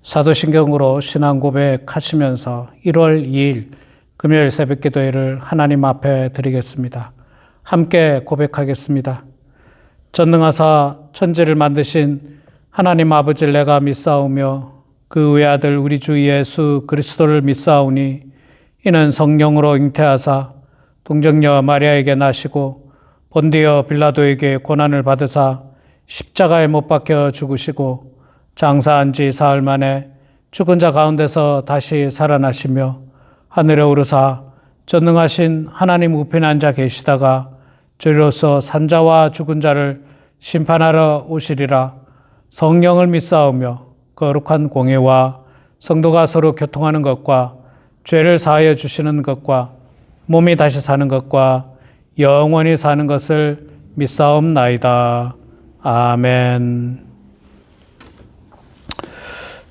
사도신경으로 신앙 고백하시면서 1월 2일 금요일 새벽 기도회를 하나님 앞에 드리겠습니다. 함께 고백하겠습니다. 전능하사 천지를 만드신 하나님 아버지를 내가 믿사오며 그 외아들 우리 주 예수 그리스도를 믿사오니 이는 성령으로 잉태하사 동정녀 마리아에게 나시고 본디어 빌라도에게 고난을 받으사 십자가에 못 박혀 죽으시고 장사한 지 사흘 만에 죽은 자 가운데서 다시 살아나시며 하늘에 오르사 전능하신 하나님 우편에 앉아 계시다가 저리로서 산자와 죽은 자를 심판하러 오시리라. 성령을 믿사오며 거룩한 공예와 성도가 서로 교통하는 것과 죄를 사하여 주시는 것과 몸이 다시 사는 것과 영원히 사는 것을 믿사옵나이다. 아멘.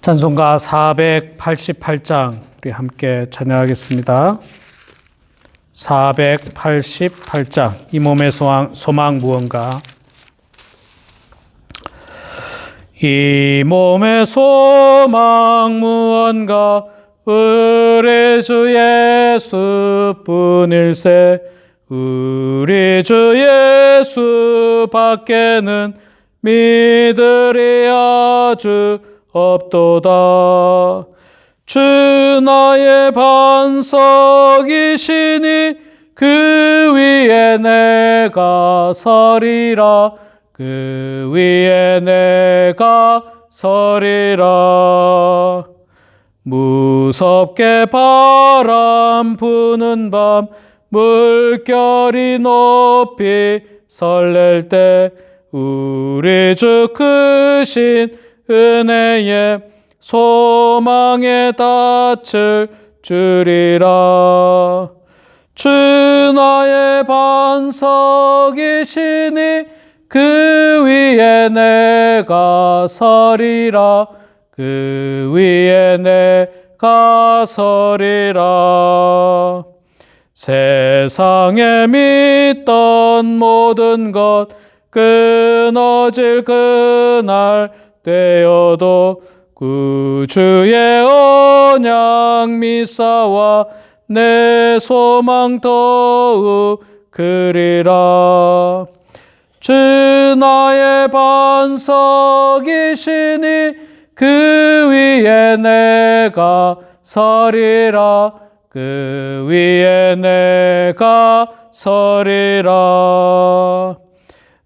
찬송가 488장 우리 함께 찬양하겠습니다. 488장 이 몸의 소망 무언가. 이 몸의 소망 무언가 우리 주 예수뿐일세. 우리 주 예수 밖에는 믿으리 아주 없도다. 주 나의 반석이시니 그 위에 내가 서리라. 그 위에 내가 서리라. 무섭게 바람 부는 밤 물결이 높이 설렐 때 우리 주 크신 은혜에 소망에 닻을 주리라. 주 나의 반석이시니 그 위에 내가 서리라. 그 위에 내가 서리라. 세상에 믿던 모든 것 끊어질 그날 되어도 구주의 언약 믿사와 내 소망 더욱 크리라. 주 나의 반석이시니 그 위에 내가 서리라. 그 위에 내가 서리라.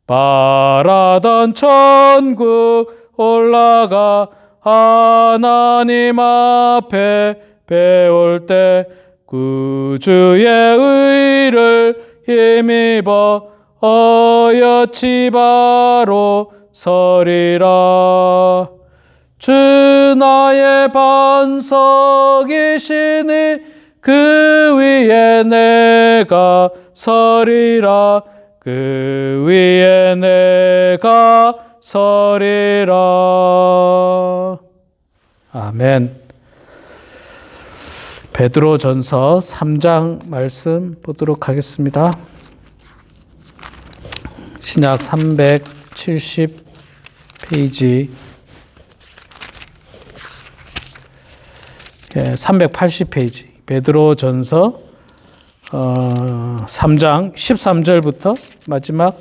바라던 천국 올라가 하나님 앞에 배울 때 구주의 의를 힘입어 어여치 바로 서리라. 주 나의 반석이시니 그 위에 내가 서리라. 그 위에 내가 서리라. 아멘. 베드로전서 3장 말씀 보도록 하겠습니다. 신약 370페이지 380페이지 베드로전서 3장 13절부터 마지막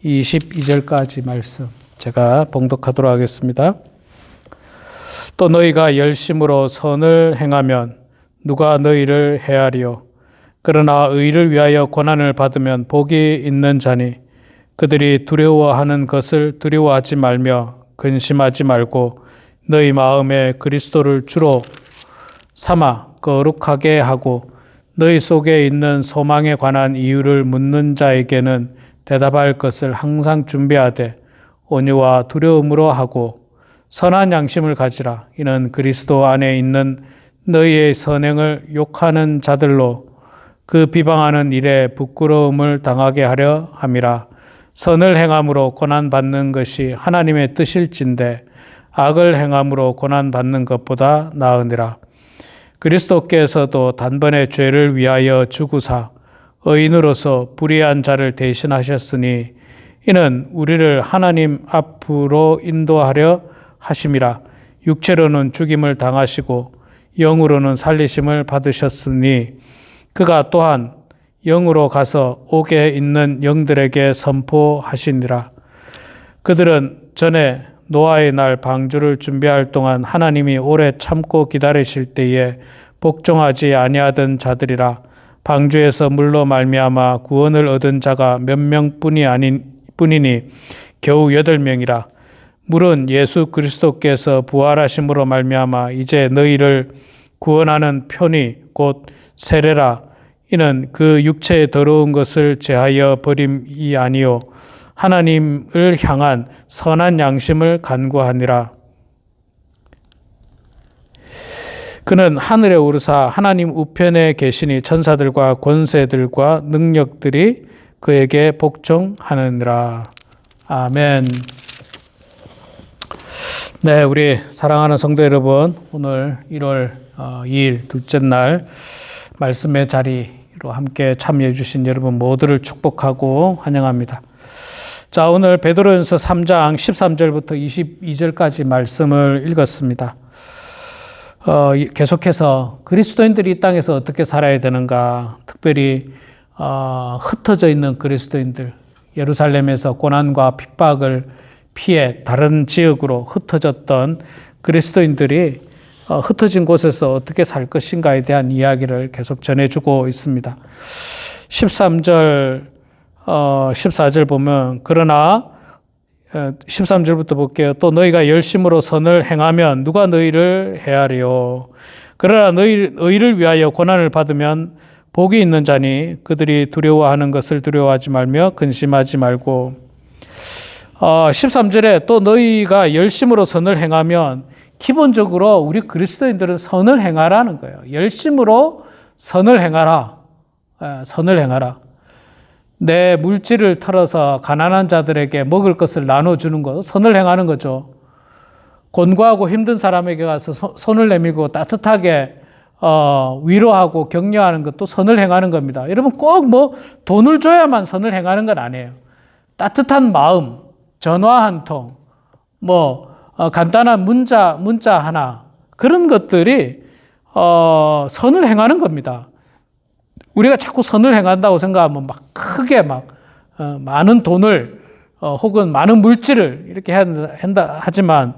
22절까지 말씀 제가 봉독하도록 하겠습니다. 또 너희가 열심으로 선을 행하면 누가 너희를 해하리요. 그러나 의를 위하여 고난을 받으면 복이 있는 자니 그들이 두려워하는 것을 두려워하지 말며 근심하지 말고 너희 마음에 그리스도를 주로 삼아 거룩하게 하고 너희 속에 있는 소망에 관한 이유를 묻는 자에게는 대답할 것을 항상 준비하되 온유와 두려움으로 하고 선한 양심을 가지라. 이는 그리스도 안에 있는 너희의 선행을 욕하는 자들로 그 비방하는 일에 부끄러움을 당하게 하려 함이라. 선을 행함으로 고난받는 것이 하나님의 뜻일진데 악을 행함으로 고난받는 것보다 나으니라. 그리스도께서도 단번에 죄를 위하여 죽으사 의인으로서 불의한 자를 대신하셨으니 이는 우리를 하나님 앞으로 인도하려 하심이라. 육체로는 죽임을 당하시고 영으로는 살리심을 받으셨으니 그가 또한 영으로 가서 옥에 있는 영들에게 선포하시니라. 그들은 전에 노아의 날 방주를 준비할 동안 하나님이 오래 참고 기다리실 때에 복종하지 아니하던 자들이라. 방주에서 물로 말미암아 구원을 얻은 자가 몇 명뿐이니 겨우 8명이라. 물은 예수 그리스도께서 부활하심으로 말미암아 이제 너희를 구원하는 편이 곧 세례라. 이는 그 육체의 더러운 것을 제하여 버림이 아니요 하나님을 향한 선한 양심을 간구하니라. 그는 하늘에 오르사 하나님 우편에 계시니 천사들과 권세들과 능력들이 그에게 복종하느니라. 아멘. 네, 우리 사랑하는 성도 여러분, 오늘 1월 2일 둘째 날 말씀의 자리로 함께 참여해 주신 여러분 모두를 축복하고 환영합니다. 자, 오늘 베드로전서 3장 13절부터 22절까지 말씀을 읽었습니다. 계속해서 그리스도인들이 이 땅에서 어떻게 살아야 되는가, 특별히 흩어져 있는 그리스도인들, 예루살렘에서 고난과 핍박을 피해 다른 지역으로 흩어졌던 그리스도인들이 흩어진 곳에서 어떻게 살 것인가에 대한 이야기를 계속 전해주고 있습니다. 13절, 14절 보면 그러나 13절부터 볼게요. 또 너희가 열심으로 선을 행하면 누가 너희를 해하리요. 그러나 너희를 위하여 고난을 받으면 복이 있는 자니 그들이 두려워하는 것을 두려워하지 말며 근심하지 말고. 13절에 또 너희가 열심으로 선을 행하면 기본적으로 우리 그리스도인들은 선을 행하라는 거예요. 열심으로 선을 행하라. 선을 행하라. 내 물질을 털어서 가난한 자들에게 먹을 것을 나눠주는 것, 선을 행하는 거죠. 곤고하고 힘든 사람에게 가서 손을 내밀고 따뜻하게 위로하고 격려하는 것도 선을 행하는 겁니다. 여러분 꼭 뭐 돈을 줘야만 선을 행하는 건 아니에요. 따뜻한 마음, 전화 한 통, 간단한 문자 하나, 그런 것들이 선을 행하는 겁니다. 우리가 자꾸 선을 행한다고 생각하면 막 크게 많은 돈을 혹은 많은 물질을 이렇게 한다 하지만,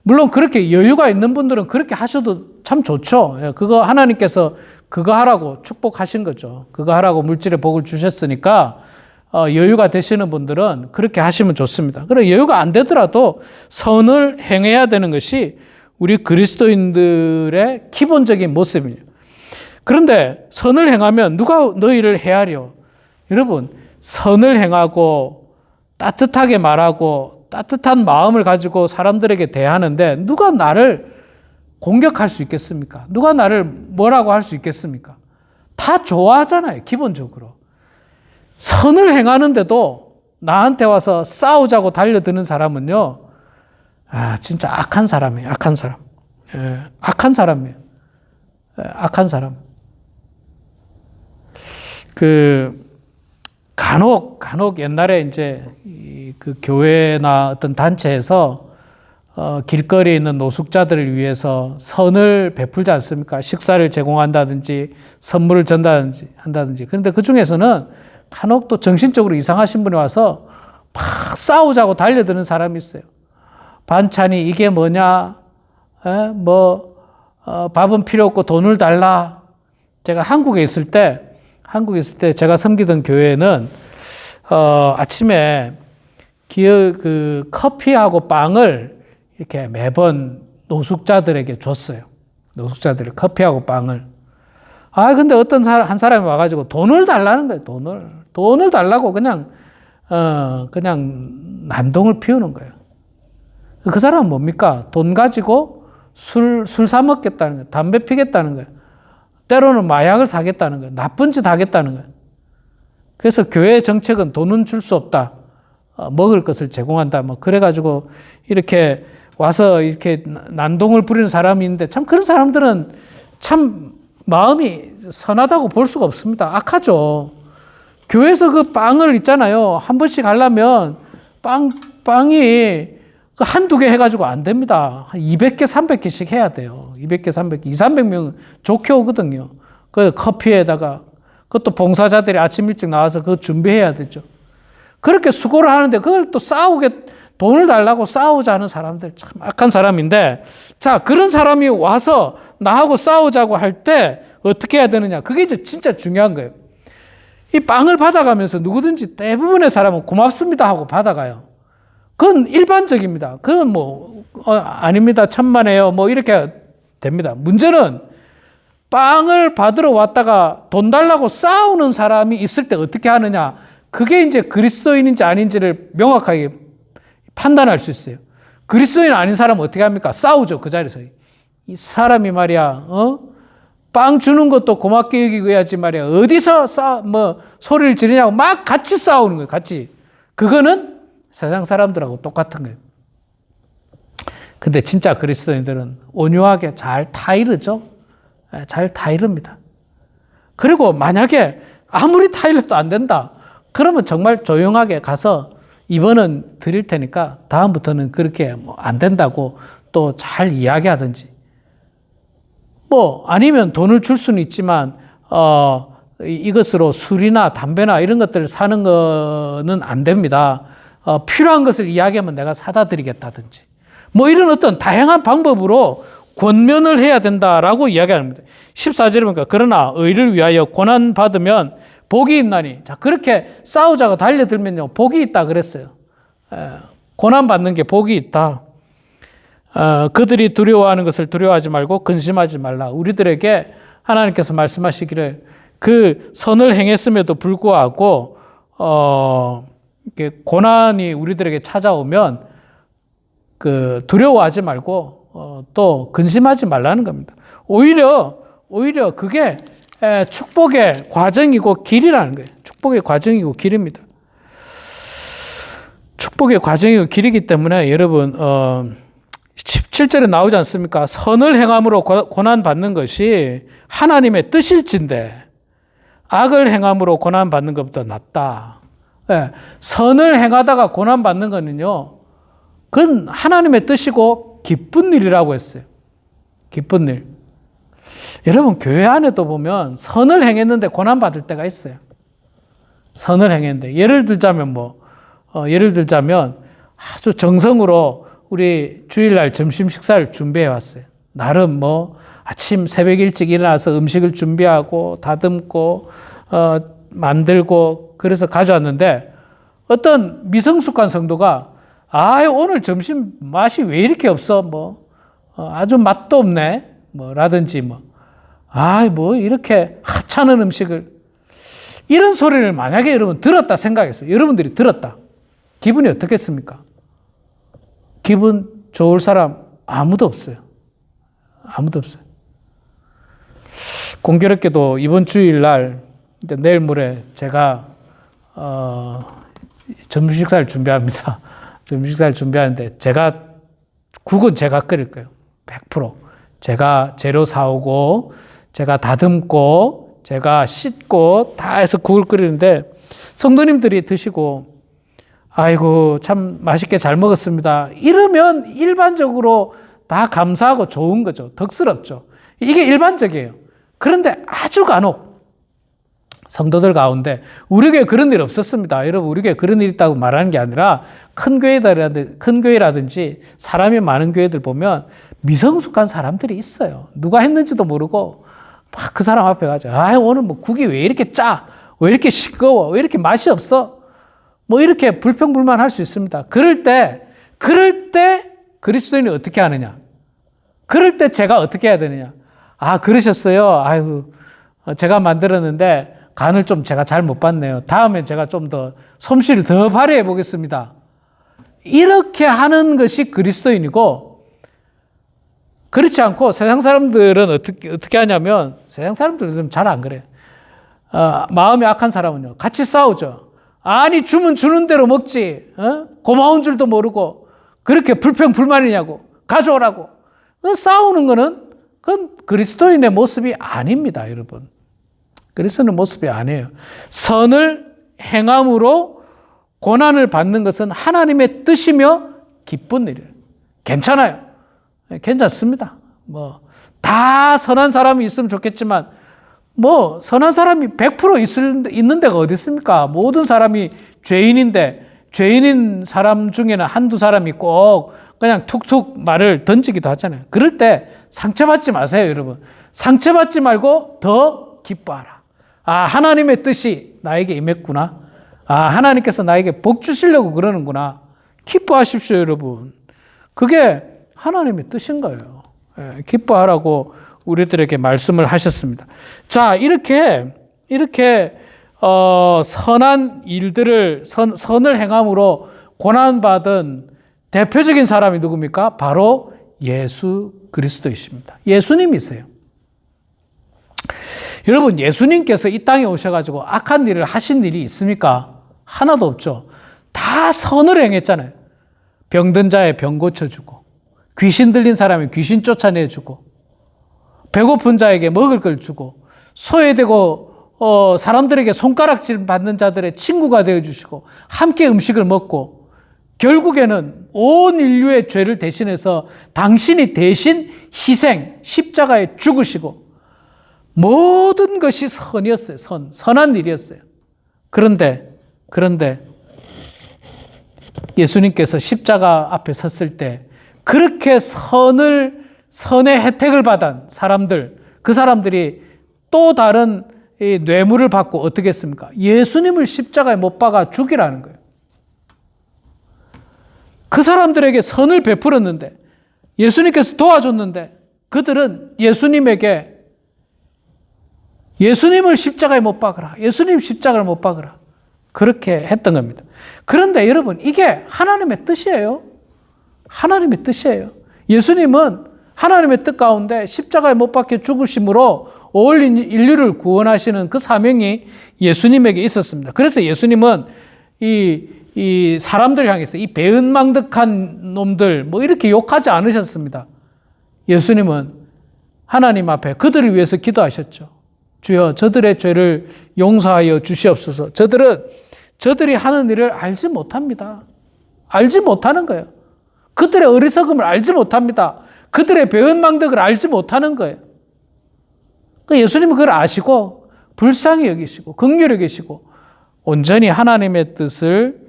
물론 그렇게 여유가 있는 분들은 그렇게 하셔도 참 좋죠. 그거 하나님께서 그거 하라고 축복하신 거죠. 그거 하라고 물질의 복을 주셨으니까 여유가 되시는 분들은 그렇게 하시면 좋습니다. 그리고 여유가 안 되더라도 선을 행해야 되는 것이 우리 그리스도인들의 기본적인 모습이에요. 그런데 선을 행하면 누가 너희를 해하려? 여러분, 선을 행하고 따뜻하게 말하고 따뜻한 마음을 가지고 사람들에게 대하는데 누가 나를 공격할 수 있겠습니까? 누가 나를 뭐라고 할 수 있겠습니까? 다 좋아하잖아요, 기본적으로. 선을 행하는데도 나한테 와서 싸우자고 달려드는 사람은요, 진짜 악한 사람이에요, 악한 사람. 악한 사람이에요. 악한 사람. 간혹 옛날에 이제 그 교회나 어떤 단체에서 길거리에 있는 노숙자들을 위해서 선을 베풀지 않습니까? 식사를 제공한다든지 선물을 한다든지. 그런데 그 중에서는 간혹 또 정신적으로 이상하신 분이 와서 막 싸우자고 달려드는 사람이 있어요. 반찬이 이게 뭐냐? 밥은 필요 없고 돈을 달라. 제가 한국에 있을 때 제가 섬기던 교회는 아침에 커피하고 빵을 이렇게 매번 노숙자들에게 줬어요. 노숙자들이 커피하고 빵을. 근데 한 사람이 와가지고 돈을 달라는 거예요. 돈을 달라고 그냥 난동을 피우는 거예요. 그 사람은 뭡니까? 돈 가지고 술 사 먹겠다는 거예요. 담배 피겠다는 거예요. 때로는 마약을 사겠다는 거예요. 나쁜 짓 하겠다는 거예요. 그래서 교회의 정책은 돈은 줄 수 없다. 먹을 것을 제공한다. 그래가지고 이렇게 와서 이렇게 난동을 부리는 사람이 있는데, 참 그런 사람들은 참 마음이 선하다고 볼 수가 없습니다. 악하죠. 교회에서 그 빵을 있잖아요. 한 번씩 하려면 빵이 그 한두 개 해가지고 안 됩니다. 한 200개, 300개씩 해야 돼요. 200개, 300개, 2, 300명 좋게 오거든요. 그 커피에다가 그것도 봉사자들이 아침 일찍 나와서 그거 준비해야 되죠. 그렇게 수고를 하는데 그걸 또 돈을 달라고 싸우자는 사람들 참 악한 사람인데, 자, 그런 사람이 와서 나하고 싸우자고 할 때 어떻게 해야 되느냐. 그게 이제 진짜 중요한 거예요. 이 빵을 받아가면서 누구든지 대부분의 사람은 고맙습니다 하고 받아가요. 그건 일반적입니다. 그건 아닙니다. 천만에요. 이렇게 됩니다. 문제는 빵을 받으러 왔다가 돈 달라고 싸우는 사람이 있을 때 어떻게 하느냐. 그게 이제 그리스도인인지 아닌지를 명확하게 판단할 수 있어요. 그리스도인 아닌 사람은 어떻게 합니까? 싸우죠. 그 자리에서. 이 사람이 말이야, 빵 주는 것도 고맙게 여기고 해야지 말이야. 어디서 소리를 지르냐고 막 같이 싸우는 거예요. 같이. 그거는 세상 사람들하고 똑같은 거예요. 근데 진짜 그리스도인들은 온유하게 잘 타이르죠. 잘 타이릅니다. 그리고 만약에 아무리 타이르도 안 된다. 그러면 정말 조용하게 가서 이번은 드릴 테니까 다음부터는 그렇게 안 된다고 또 잘 이야기하든지, 아니면 돈을 줄 수는 있지만 이것으로 술이나 담배나 이런 것들을 사는 거는 안 됩니다. 필요한 것을 이야기하면 내가 사다 드리겠다든지 이런 어떤 다양한 방법으로 권면을 해야 된다라고 이야기합니다. 14절에 보니까 그러나 의를 위하여 고난받으면 복이 있나니, 자, 그렇게 싸우자고 달려들면요 복이 있다 그랬어요. 고난받는 게 복이 있다. 그들이 두려워하는 것을 두려워하지 말고 근심하지 말라. 우리들에게 하나님께서 말씀하시기를 그 선을 행했음에도 불구하고 이렇게 고난이 우리들에게 찾아오면 그 두려워하지 말고 또 근심하지 말라는 겁니다. 오히려 그게 축복의 과정이고 길이라는 거예요. 축복의 과정이고 길입니다. 축복의 과정이고 길이기 때문에 여러분 17절에 나오지 않습니까? 선을 행함으로 고난받는 것이 하나님의 뜻일진데 악을 행함으로 고난받는 것보다 낫다. 네. 선을 행하다가 고난받는 거는요, 그건 하나님의 뜻이고 기쁜 일이라고 했어요. 기쁜 일. 여러분, 교회 안에도 보면 선을 행했는데 고난받을 때가 있어요. 선을 행했는데. 예를 들자면 아주 정성으로 우리 주일날 점심 식사를 준비해 왔어요. 나름 아침 새벽 일찍 일어나서 음식을 준비하고 다듬고 만들고 그래서 가져왔는데, 어떤 미성숙한 성도가 오늘 점심 맛이 왜 이렇게 없어? 아주 맛도 없네. 라든지 이렇게 하찮은 음식을, 이런 소리를 만약에 여러분 들었다 생각했어요. 여러분들이 들었다. 기분이 어떻겠습니까? 기분 좋을 사람 아무도 없어요. 아무도 없어요. 공교롭게도 이번 주일날, 내일 모레 제가 점심 식사를 준비합니다. 점심 식사를 준비하는데 국은 제가 끓일 거예요. 100%. 제가 재료 사오고, 제가 다듬고, 제가 씻고 다 해서 국을 끓이는데 성도님들이 드시고 아이고 참 맛있게 잘 먹었습니다. 이러면 일반적으로 다 감사하고 좋은 거죠. 덕스럽죠. 이게 일반적이에요. 그런데 아주 간혹 성도들 가운데 우리 교회 그런 일 없었습니다. 여러분, 우리 교회 그런 일 있다고 말하는 게 아니라 큰 교회라든지 사람이 많은 교회들 보면 미성숙한 사람들이 있어요. 누가 했는지도 모르고 막 그 사람 앞에 가죠. 오늘 국이 왜 이렇게 짜? 왜 이렇게 싱거워? 왜 이렇게 맛이 없어? 이렇게 불평불만할 수 있습니다. 그럴 때 그리스도인이 어떻게 하느냐? 그럴 때 제가 어떻게 해야 되느냐? 그러셨어요. 아이고, 제가 만들었는데 간을 좀 제가 잘 못 봤네요. 다음에 제가 좀 더 솜씨를 더 발휘해 보겠습니다. 이렇게 하는 것이 그리스도인이고, 그렇지 않고 세상 사람들은 어떻게 하냐면, 세상 사람들은 잘 안 그래요. 마음이 악한 사람은요, 같이 싸우죠. 주면 주는 대로 먹지. 고마운 줄도 모르고 그렇게 불평불만이냐고, 가져오라고. 싸우는 거는 그건 그리스도인의 모습이 아닙니다, 여러분. 그리스도인의 모습이 아니에요. 선을 행함으로 고난을 받는 것은 하나님의 뜻이며 기쁜 일이에요. 괜찮아요. 괜찮습니다. 다 선한 사람이 있으면 좋겠지만, 선한 사람이 100% 있는 데가 어디 있습니까? 모든 사람이 죄인인데, 죄인인 사람 중에는 한두 사람이 꼭 그냥 툭툭 말을 던지기도 하잖아요. 그럴 때 상처받지 마세요, 여러분. 상처받지 말고 더 기뻐하라. 하나님의 뜻이 나에게 임했구나. 하나님께서 나에게 복 주시려고 그러는구나. 기뻐하십시오, 여러분. 그게 하나님의 뜻인 거예요. 기뻐하라고 우리들에게 말씀을 하셨습니다. 자, 이렇게 선한 일들을 선을 행함으로 고난받은 대표적인 사람이 누굽니까? 바로 예수 그리스도이십니다. 예수님이세요. 여러분, 예수님께서 이 땅에 오셔가지고 악한 일을 하신 일이 있습니까? 하나도 없죠. 다 선을 행했잖아요. 병든 자의 병 고쳐주고, 귀신 들린 사람이 귀신 쫓아내주고, 배고픈 자에게 먹을 걸 주고, 소외되고 사람들에게 손가락질 받는 자들의 친구가 되어주시고, 함께 음식을 먹고, 결국에는 온 인류의 죄를 대신해서 당신이 대신 희생, 십자가에 죽으시고, 모든 것이 선이었어요. 선한 일이었어요. 그런데 예수님께서 십자가 앞에 섰을 때 그렇게 선의 혜택을 받은 사람들, 그 사람들이 또 다른 뇌물을 받고 어떻게 했습니까? 예수님을 십자가에 못 박아 죽이라는 거예요. 그 사람들에게 선을 베풀었는데, 예수님께서 도와줬는데, 그들은 예수님을 십자가에 못 박으라. 예수님 십자가를 못 박으라. 그렇게 했던 겁니다. 그런데 여러분, 이게 하나님의 뜻이에요. 하나님의 뜻이에요. 예수님은 하나님의 뜻 가운데 십자가에 못 박혀 죽으심으로 온 인류를 구원하시는 그 사명이 예수님에게 있었습니다. 그래서 예수님은 이 사람들 향해서 이 배은망덕한 놈들 이렇게 욕하지 않으셨습니다. 예수님은 하나님 앞에 그들을 위해서 기도하셨죠. 주여, 저들의 죄를 용서하여 주시옵소서. 저들이 하는 일을 알지 못합니다. 알지 못하는 거예요. 그들의 어리석음을 알지 못합니다. 그들의 배은망덕을 알지 못하는 거예요. 예수님은 그걸 아시고 불쌍히 여기시고 긍휼히 여기시고 온전히 하나님의 뜻을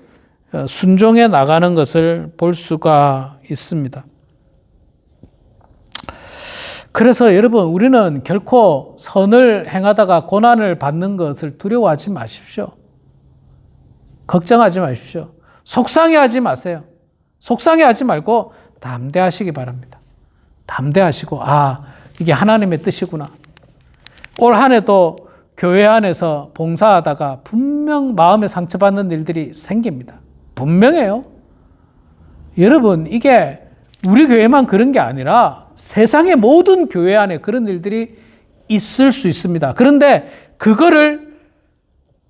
순종해 나가는 것을 볼 수가 있습니다. 그래서 여러분, 우리는 결코 선을 행하다가 고난을 받는 것을 두려워하지 마십시오. 걱정하지 마십시오. 속상해하지 마세요. 속상해하지 말고 담대하시기 바랍니다. 담대하시고, 이게 하나님의 뜻이구나. 올 한 해도 교회 안에서 봉사하다가 분명 마음에 상처받는 일들이 생깁니다. 분명해요. 여러분, 이게 우리 교회만 그런 게 아니라 세상의 모든 교회 안에 그런 일들이 있을 수 있습니다. 그런데 그거를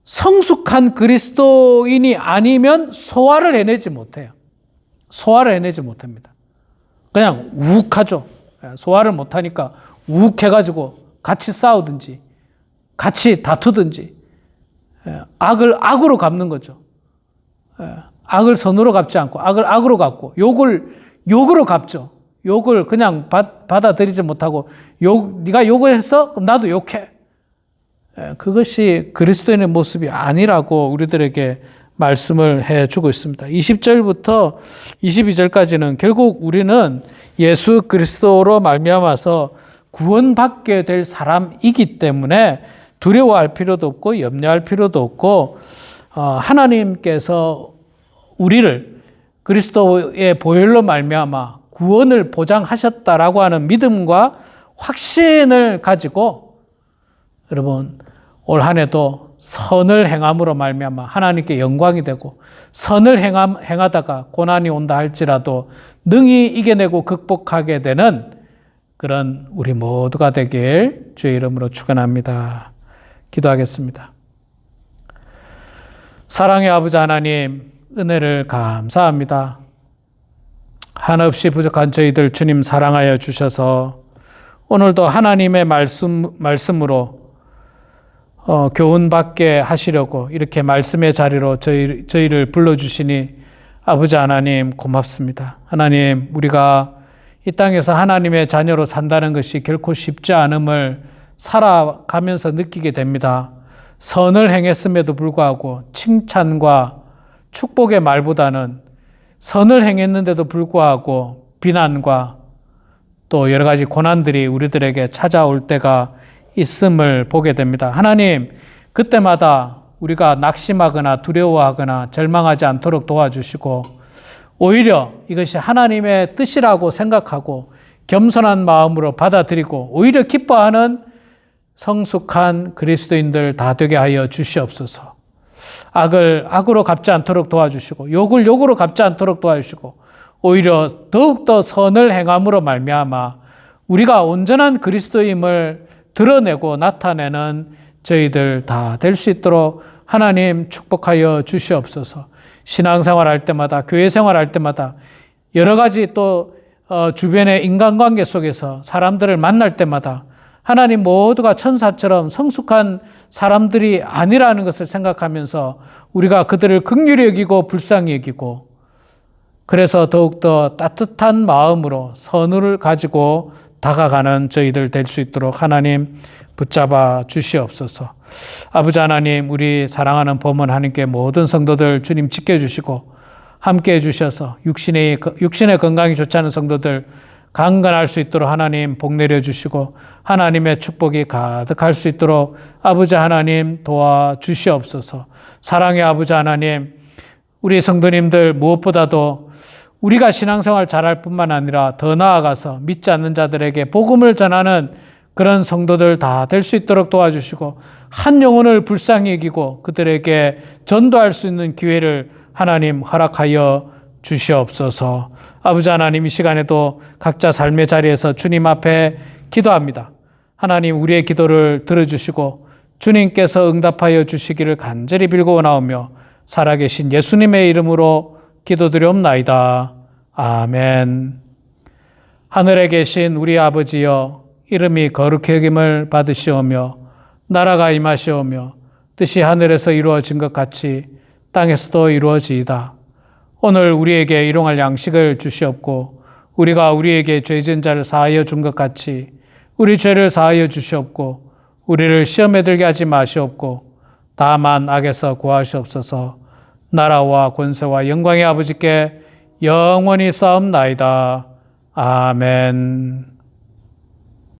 성숙한 그리스도인이 아니면 소화를 해내지 못해요. 소화를 해내지 못합니다. 그냥 욱하죠. 소화를 못하니까 욱해가지고 같이 싸우든지 같이 다투든지 악을 악으로 갚는 거죠. 악을 선으로 갚지 않고 악을 악으로 갚고 욕으로 갚죠. 욕을 그냥 받아들이지 못하고 네가 욕을 했어? 그럼 나도 욕해. 그것이 그리스도인의 모습이 아니라고 우리들에게 말씀을 해주고 있습니다. 20절부터 22절까지는 결국 우리는 예수 그리스도로 말미암아서 구원받게 될 사람이기 때문에 두려워할 필요도 없고 염려할 필요도 없고 하나님께서 우리를 그리스도의 보혈로 말미암아 구원을 보장하셨다라고 하는 믿음과 확신을 가지고 여러분 올 한 해도 선을 행함으로 말미암아 하나님께 영광이 되고 선을 행하다가 고난이 온다 할지라도 능히 이겨내고 극복하게 되는 그런 우리 모두가 되길 주의 이름으로 축원합니다. 기도하겠습니다. 사랑의 아버지 하나님, 은혜를 감사합니다. 한없이 부족한 저희들 주님 사랑하여 주셔서 오늘도 하나님의 말씀으로 교훈받게 하시려고 이렇게 말씀의 자리로 저희를 불러주시니 아버지 하나님 고맙습니다. 하나님, 우리가 이 땅에서 하나님의 자녀로 산다는 것이 결코 쉽지 않음을 살아가면서 느끼게 됩니다. 선을 행했음에도 불구하고 칭찬과 축복의 말보다는 선을 행했는데도 불구하고 비난과 또 여러 가지 고난들이 우리들에게 찾아올 때가 있음을 보게 됩니다. 하나님, 그때마다 우리가 낙심하거나 두려워하거나 절망하지 않도록 도와주시고 오히려 이것이 하나님의 뜻이라고 생각하고 겸손한 마음으로 받아들이고 오히려 기뻐하는 성숙한 그리스도인들 다 되게 하여 주시옵소서. 악을 악으로 갚지 않도록 도와주시고 욕을 욕으로 갚지 않도록 도와주시고 오히려 더욱더 선을 행함으로 말미암아 우리가 온전한 그리스도임을 드러내고 나타내는 저희들 다 될 수 있도록 하나님 축복하여 주시옵소서. 신앙생활 할 때마다 교회 생활할 때마다 여러 가지 또 주변의 인간관계 속에서 사람들을 만날 때마다 하나님 모두가 천사처럼 성숙한 사람들이 아니라는 것을 생각하면서 우리가 그들을 긍휼히 여기고 불쌍히 여기고 그래서 더욱더 따뜻한 마음으로 선을 가지고 다가가는 저희들 될 수 있도록 하나님 붙잡아 주시옵소서. 아버지 하나님, 우리 사랑하는 범원 하나님께 모든 성도들 주님 지켜주시고 함께해 주셔서 육신의 건강이 좋지 않은 성도들 강건할 수 있도록 하나님 복 내려주시고 하나님의 축복이 가득할 수 있도록 아버지 하나님 도와주시옵소서. 사랑의 아버지 하나님, 우리 성도님들 무엇보다도 우리가 신앙생활 잘할 뿐만 아니라 더 나아가서 믿지 않는 자들에게 복음을 전하는 그런 성도들 다 될 수 있도록 도와주시고 한 영혼을 불쌍히 여기고 그들에게 전도할 수 있는 기회를 하나님 허락하여 주시옵소서. 아버지 하나님, 이 시간에도 각자 삶의 자리에서 주님 앞에 기도합니다. 하나님, 우리의 기도를 들어주시고 주님께서 응답하여 주시기를 간절히 빌고 나오며 살아계신 예수님의 이름으로 기도드리옵나이다. 아멘. 하늘에 계신 우리 아버지여, 이름이 거룩히 여김을 받으시오며 나라가 임하시오며 뜻이 하늘에서 이루어진 것 같이 땅에서도 이루어지이다. 오늘 우리에게 일용할 양식을 주시옵고 우리가 우리에게 죄 지은 자를 사하여 준 것 같이 우리 죄를 사하여 주시옵고 우리를 시험에 들게 하지 마시옵고 다만 악에서 구하시옵소서. 나라와 권세와 영광의 아버지께 영원히 싸움나이다. 아멘.